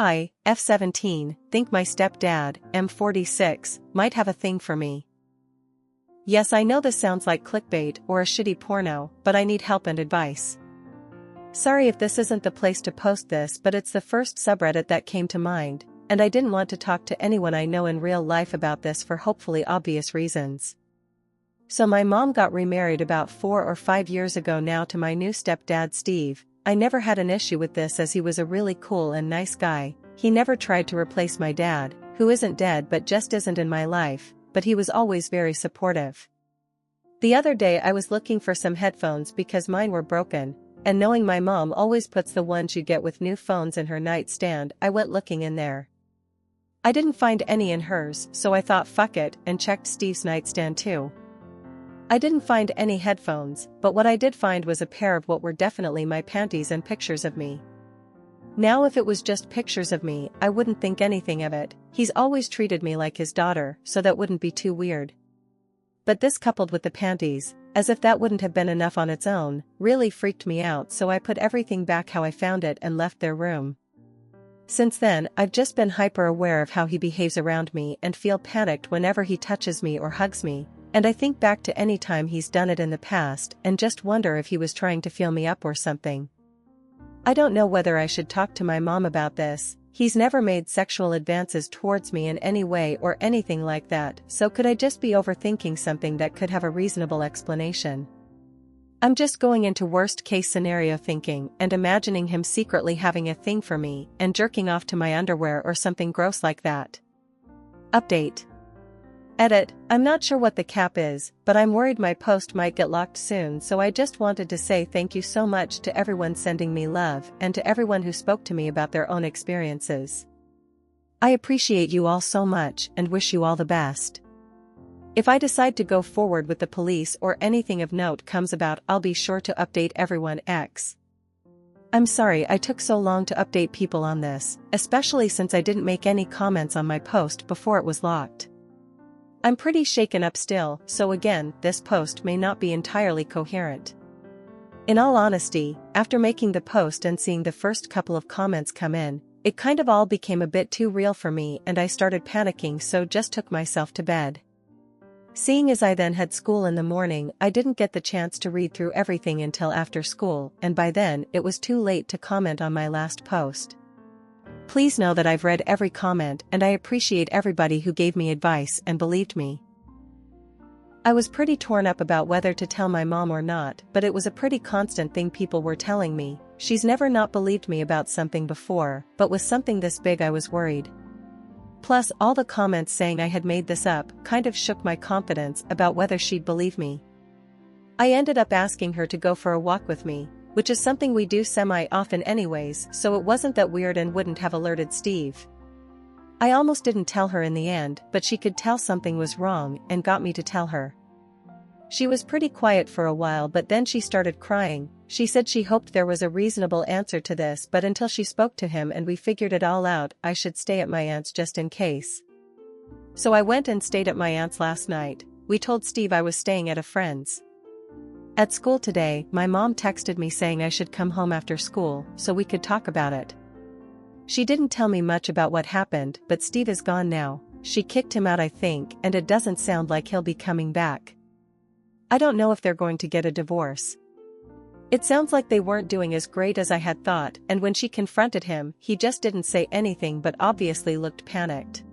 I, F17, think my stepdad, M46, might have a thing for me. Yes, I know this sounds like clickbait or a shitty porno, but I need help and advice. Sorry if this isn't the place to post this, but it's the first subreddit that came to mind, and I didn't want to talk to anyone I know in real life about this for hopefully obvious reasons. So my mom got remarried about 4 or 5 years ago now to my new stepdad Steve. I never had an issue with this as he was a really cool and nice guy. He never tried to replace my dad, who isn't dead but just isn't in my life, but he was always very supportive. The other day I was looking for some headphones because mine were broken, and knowing my mom always puts the ones you get with new phones in her nightstand, I went looking in there. I didn't find any in hers, so I thought fuck it and checked Steve's nightstand too. I didn't find any headphones, but what I did find was a pair of what were definitely my panties and pictures of me. Now if it was just pictures of me, I wouldn't think anything of it. He's always treated me like his daughter, so that wouldn't be too weird. But this coupled with the panties, as if that wouldn't have been enough on its own, really freaked me out, so I put everything back how I found it and left their room. Since then, I've just been hyper aware of how he behaves around me and feel panicked whenever he touches me or hugs me. And I think back to any time he's done it in the past and just wonder if he was trying to feel me up or something. I don't know whether I should talk to my mom about this. He's never made sexual advances towards me in any way or anything like that, so could I just be overthinking something that could have a reasonable explanation? I'm just going into worst case scenario thinking and imagining him secretly having a thing for me and jerking off to my underwear or something gross like that. Update. Edit, I'm not sure what the cap is, but I'm worried my post might get locked soon, so I just wanted to say thank you so much to everyone sending me love and to everyone who spoke to me about their own experiences. I appreciate you all so much and wish you all the best. If I decide to go forward with the police or anything of note comes about, I'll be sure to update everyone. X. I'm sorry I took so long to update people on this, especially since I didn't make any comments on my post before it was locked. I'm pretty shaken up still, so again, this post may not be entirely coherent. In all honesty, after making the post and seeing the first couple of comments come in, it kind of all became a bit too real for me and I started panicking, so just took myself to bed. Seeing as I then had school in the morning, I didn't get the chance to read through everything until after school, and by then it was too late to comment on my last post. Please know that I've read every comment and I appreciate everybody who gave me advice and believed me. I was pretty torn up about whether to tell my mom or not, but it was a pretty constant thing people were telling me. She's never not believed me about something before, but with something this big I was worried. Plus all the comments saying I had made this up kind of shook my confidence about whether she'd believe me. I ended up asking her to go for a walk with me, which is something we do semi-often anyways, so it wasn't that weird and wouldn't have alerted Steve. I almost didn't tell her in the end, but she could tell something was wrong and got me to tell her. She was pretty quiet for a while, but then she started crying. She said she hoped there was a reasonable answer to this, but until she spoke to him and we figured it all out, I should stay at my aunt's just in case. So I went and stayed at my aunt's last night. We told Steve I was staying at a friend's. At school today, my mom texted me saying I should come home after school so we could talk about it. She didn't tell me much about what happened, but Steve is gone now. She kicked him out, I think, and it doesn't sound like he'll be coming back. I don't know if they're going to get a divorce. It sounds like they weren't doing as great as I had thought, and when she confronted him, he just didn't say anything but obviously looked panicked.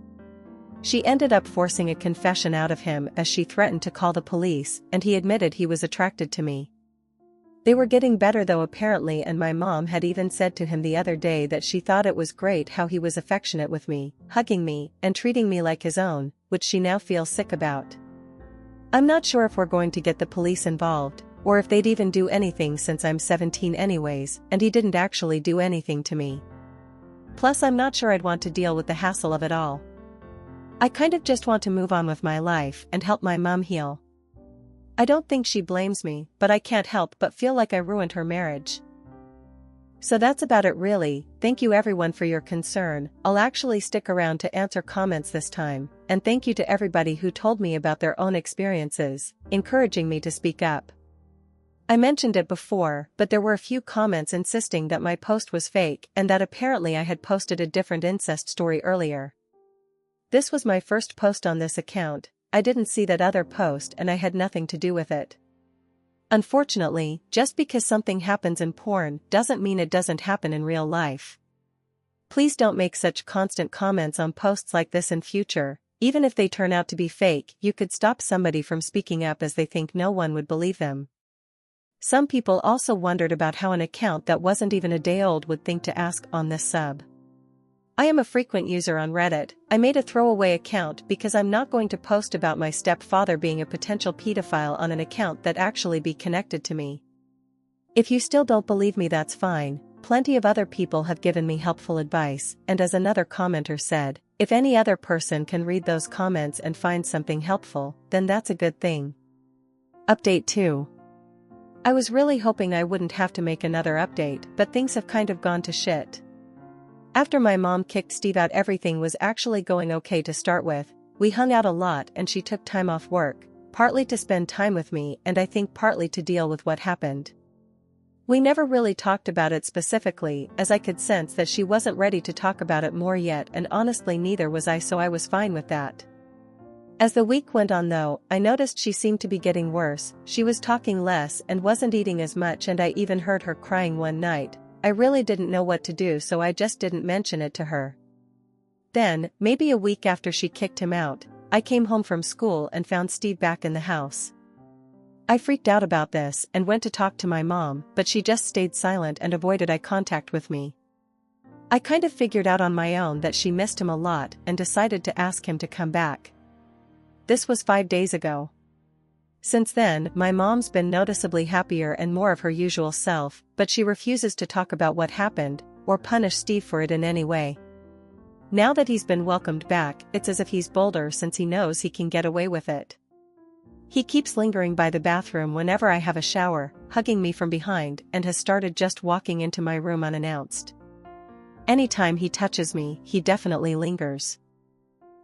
She ended up forcing a confession out of him as she threatened to call the police, and he admitted he was attracted to me. They were getting better though apparently, and my mom had even said to him the other day that she thought it was great how he was affectionate with me, hugging me, and treating me like his own, which she now feels sick about. I'm not sure if we're going to get the police involved, or if they'd even do anything since I'm 17 anyways, and he didn't actually do anything to me. Plus I'm not sure I'd want to deal with the hassle of it all. I kind of just want to move on with my life and help my mom heal. I don't think she blames me, but I can't help but feel like I ruined her marriage. So that's about it really. Thank you everyone for your concern. I'll actually stick around to answer comments this time, and thank you to everybody who told me about their own experiences, encouraging me to speak up. I mentioned it before, but there were a few comments insisting that my post was fake and that apparently I had posted a different incest story earlier. This was my first post on this account. I didn't see that other post and I had nothing to do with it. Unfortunately, just because something happens in porn doesn't mean it doesn't happen in real life. Please don't make such constant comments on posts like this in future. Even if they turn out to be fake, you could stop somebody from speaking up as they think no one would believe them. Some people also wondered about how an account that wasn't even a day old would think to ask on this sub. I am a frequent user on Reddit. I made a throwaway account because I'm not going to post about my stepfather being a potential pedophile on an account that actually be connected to me. If you still don't believe me, that's fine. Plenty of other people have given me helpful advice, and as another commenter said, if any other person can read those comments and find something helpful, then that's a good thing. Update 2. I was really hoping I wouldn't have to make another update, but things have kind of gone to shit. After my mom kicked Steve out, everything was actually going okay to start with. We hung out a lot and she took time off work, partly to spend time with me and I think partly to deal with what happened. We never really talked about it specifically, as I could sense that she wasn't ready to talk about it more yet, and honestly neither was I, so I was fine with that. As the week went on though, I noticed she seemed to be getting worse. She was talking less and wasn't eating as much, and I even heard her crying one night. I really didn't know what to do, so I just didn't mention it to her. Then, maybe a week after she kicked him out, I came home from school and found Steve back in the house. I freaked out about this and went to talk to my mom, but she just stayed silent and avoided eye contact with me. I kind of figured out on my own that she missed him a lot and decided to ask him to come back. This was 5 days ago. Since then, my mom's been noticeably happier and more of her usual self, but she refuses to talk about what happened, or punish Steve for it in any way. Now that he's been welcomed back, it's as if he's bolder since he knows he can get away with it. He keeps lingering by the bathroom whenever I have a shower, hugging me from behind, and has started just walking into my room unannounced. Anytime he touches me, he definitely lingers.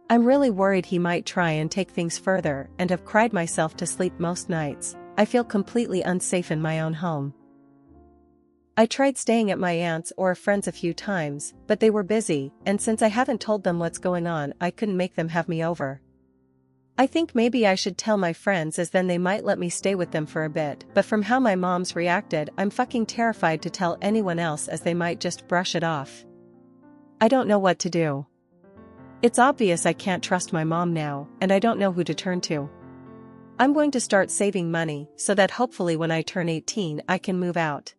I'm really worried he might try and take things further, and have cried myself to sleep most nights. I feel completely unsafe in my own home. I tried staying at my aunt's or a friend's a few times, but they were busy, and since I haven't told them what's going on, I couldn't make them have me over. I think maybe I should tell my friends, as then they might let me stay with them for a bit, but from how my mom's reacted, I'm fucking terrified to tell anyone else, as they might just brush it off. I don't know what to do. It's obvious I can't trust my mom now, and I don't know who to turn to. I'm going to start saving money, so that hopefully when I turn 18 I can move out.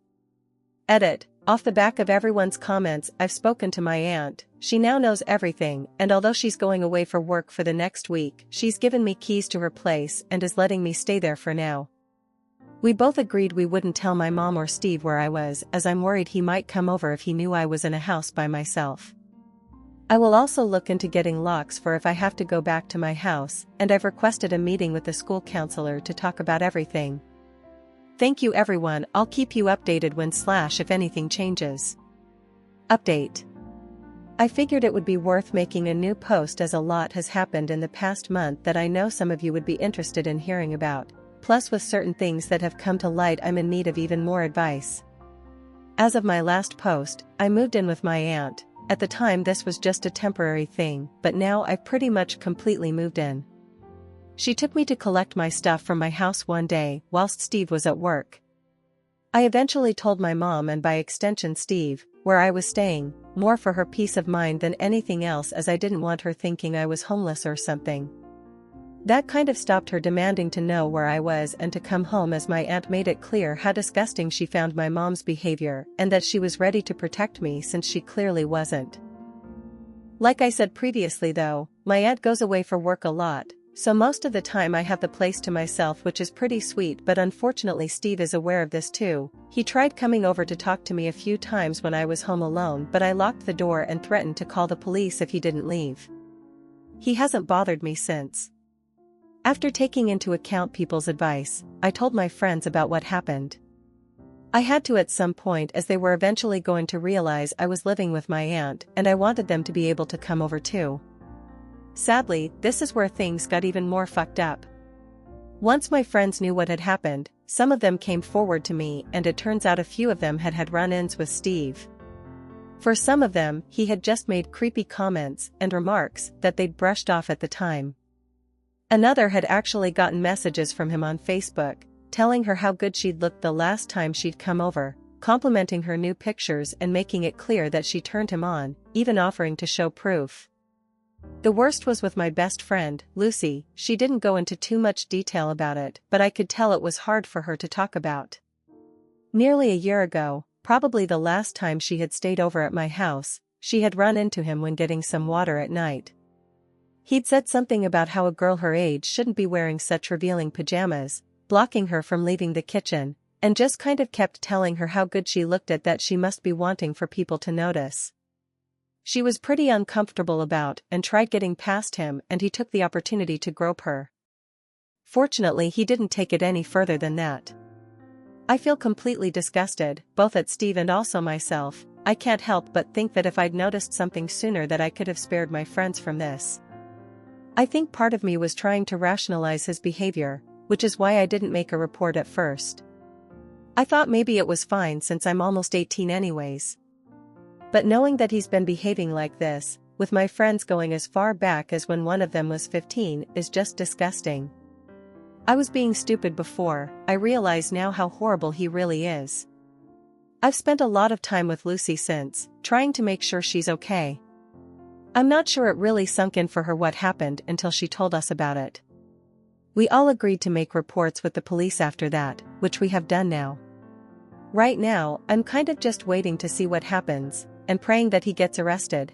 Edit. Off the back of everyone's comments, I've spoken to my aunt. She now knows everything, and although she's going away for work for the next week, she's given me keys to her place and is letting me stay there for now. We both agreed we wouldn't tell my mom or Steve where I was, as I'm worried he might come over if he knew I was in a house by myself. I will also look into getting locks for if I have to go back to my house, and I've requested a meeting with the school counselor to talk about everything. Thank you everyone. I'll keep you updated when / if anything changes. Update. I figured it would be worth making a new post, as a lot has happened in the past month that I know some of you would be interested in hearing about. Plus, with certain things that have come to light, I'm in need of even more advice. As of my last post, I moved in with my aunt. At the time this was just a temporary thing, but now I've pretty much completely moved in. She took me to collect my stuff from my house one day, whilst Steve was at work. I eventually told my mom, and by extension Steve, where I was staying, more for her peace of mind than anything else, as I didn't want her thinking I was homeless or something. That kind of stopped her demanding to know where I was and to come home, as my aunt made it clear how disgusting she found my mom's behavior, and that she was ready to protect me since she clearly wasn't. Like I said previously though, my aunt goes away for work a lot, so most of the time I have the place to myself, which is pretty sweet, but unfortunately Steve is aware of this too. He tried coming over to talk to me a few times when I was home alone, but I locked the door and threatened to call the police if he didn't leave. He hasn't bothered me since. After taking into account people's advice, I told my friends about what happened. I had to at some point, as they were eventually going to realize I was living with my aunt, and I wanted them to be able to come over too. Sadly, this is where things got even more fucked up. Once my friends knew what had happened, some of them came forward to me and it turns out a few of them had had run-ins with Steve. For some of them, he had just made creepy comments and remarks that they'd brushed off at the time. Another had actually gotten messages from him on Facebook, telling her how good she'd looked the last time she'd come over, complimenting her new pictures and making it clear that she turned him on, even offering to show proof. The worst was with my best friend, Lucy. She didn't go into too much detail about it, but I could tell it was hard for her to talk about. Nearly a year ago, probably the last time she had stayed over at my house, she had run into him when getting some water at night. He'd said something about how a girl her age shouldn't be wearing such revealing pajamas, blocking her from leaving the kitchen, and just kind of kept telling her how good she looked at that she must be wanting for people to notice. She was pretty uncomfortable about and tried getting past him, and he took the opportunity to grope her. Fortunately, he didn't take it any further than that. I feel completely disgusted, both at Steve and also myself. I can't help but think that if I'd noticed something sooner that I could have spared my friends from this. I think part of me was trying to rationalize his behavior, which is why I didn't make a report at first. I thought maybe it was fine since I'm almost 18 anyways. But knowing that he's been behaving like this, with my friends going as far back as when one of them was 15, is just disgusting. I was being stupid before. I realize now how horrible he really is. I've spent a lot of time with Lucy since, trying to make sure she's okay. I'm not sure it really sunk in for her what happened until she told us about it. We all agreed to make reports with the police after that, which we have done now. Right now, I'm kind of just waiting to see what happens, and praying that he gets arrested.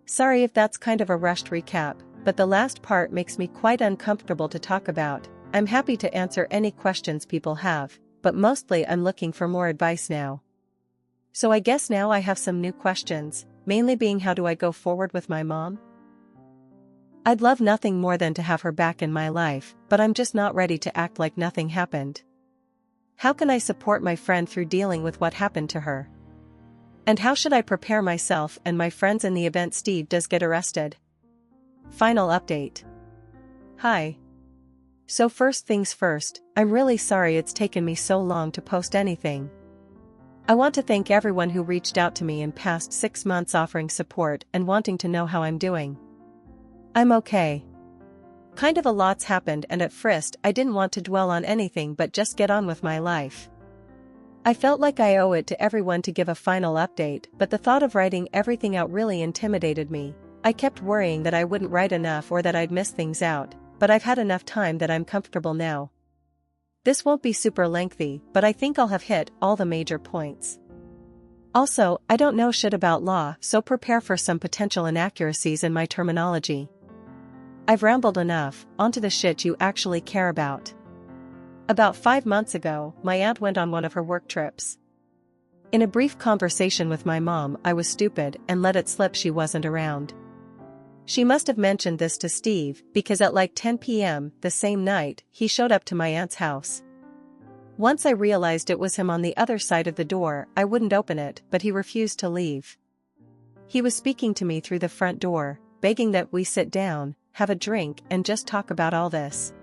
Sorry if that's kind of a rushed recap, but the last part makes me quite uncomfortable to talk about. I'm happy to answer any questions people have, but mostly I'm looking for more advice now. So I guess now I have some new questions, mainly being how do I go forward with my mom? I'd love nothing more than to have her back in my life, but I'm just not ready to act like nothing happened. How can I support my friend through dealing with what happened to her? And how should I prepare myself and my friends in the event Steve does get arrested? Final update. Hi. So first things first, I'm really sorry it's taken me so long to post anything. I want to thank everyone who reached out to me in past 6 months offering support and wanting to know how I'm doing. I'm okay. Kind of a lot's happened and at first I didn't want to dwell on anything but just get on with my life. I felt like I owe it to everyone to give a final update, but the thought of writing everything out really intimidated me. I kept worrying that I wouldn't write enough or that I'd miss things out, but I've had enough time that I'm comfortable now. This won't be super lengthy, but I think I'll have hit all the major points. Also, I don't know shit about law, so prepare for some potential inaccuracies in my terminology. I've rambled enough, onto the shit you actually care about. About 5 months ago, my aunt went on one of her work trips. In a brief conversation with my mom, I was stupid and let it slip she wasn't around. She must have mentioned this to Steve, because at like 10 p.m. the same night, he showed up to my aunt's house. Once I realized it was him on the other side of the door, I wouldn't open it, but he refused to leave. He was speaking to me through the front door, begging that we sit down, have a drink, and just talk about all this.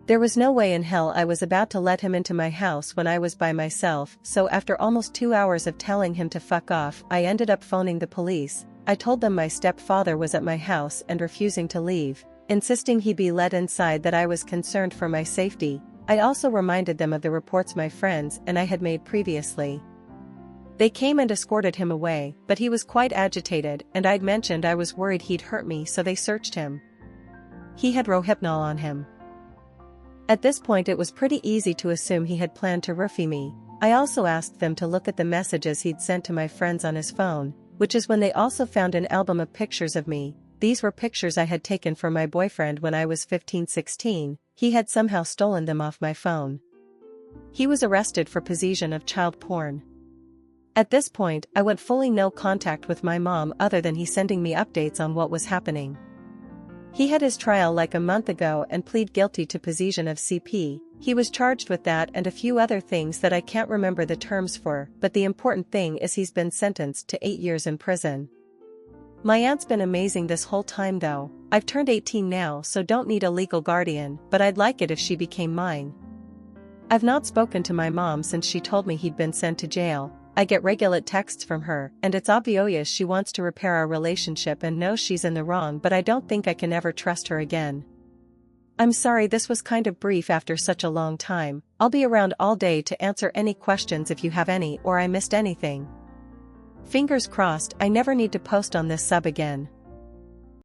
There was no way in hell I was about to let him into my house when I was by myself, so after almost 2 hours of telling him to fuck off, I ended up phoning the police. I told them my stepfather was at my house and refusing to leave, insisting he be let inside, that I was concerned for my safety. I also reminded them of the reports my friends and I had made previously. They came and escorted him away, but he was quite agitated and I'd mentioned I was worried he'd hurt me, so they searched him. He had Rohypnol on him. At this point it was pretty easy to assume he had planned to roofie me. I also asked them to look at the messages he'd sent to my friends on his phone, which is when they also found an album of pictures of me. These were pictures I had taken for my boyfriend when I was 15-16, he had somehow stolen them off my phone. He was arrested for possession of child porn. At this point, I went fully no contact with my mom other than he sending me updates on what was happening. He had his trial like a month ago and plead guilty to possession of CP. He was charged with that and a few other things that I can't remember the terms for, but the important thing is he's been sentenced to 8 years in prison. My aunt's been amazing this whole time though. I've turned 18 now, so don't need a legal guardian, but I'd like it if she became mine. I've not spoken to my mom since she told me he'd been sent to jail. I get regular texts from her, and it's obvious she wants to repair our relationship and knows she's in the wrong, but I don't think I can ever trust her again. I'm sorry this was kind of brief after such a long time. I'll be around all day to answer any questions if you have any or I missed anything. Fingers crossed I never need to post on this sub again.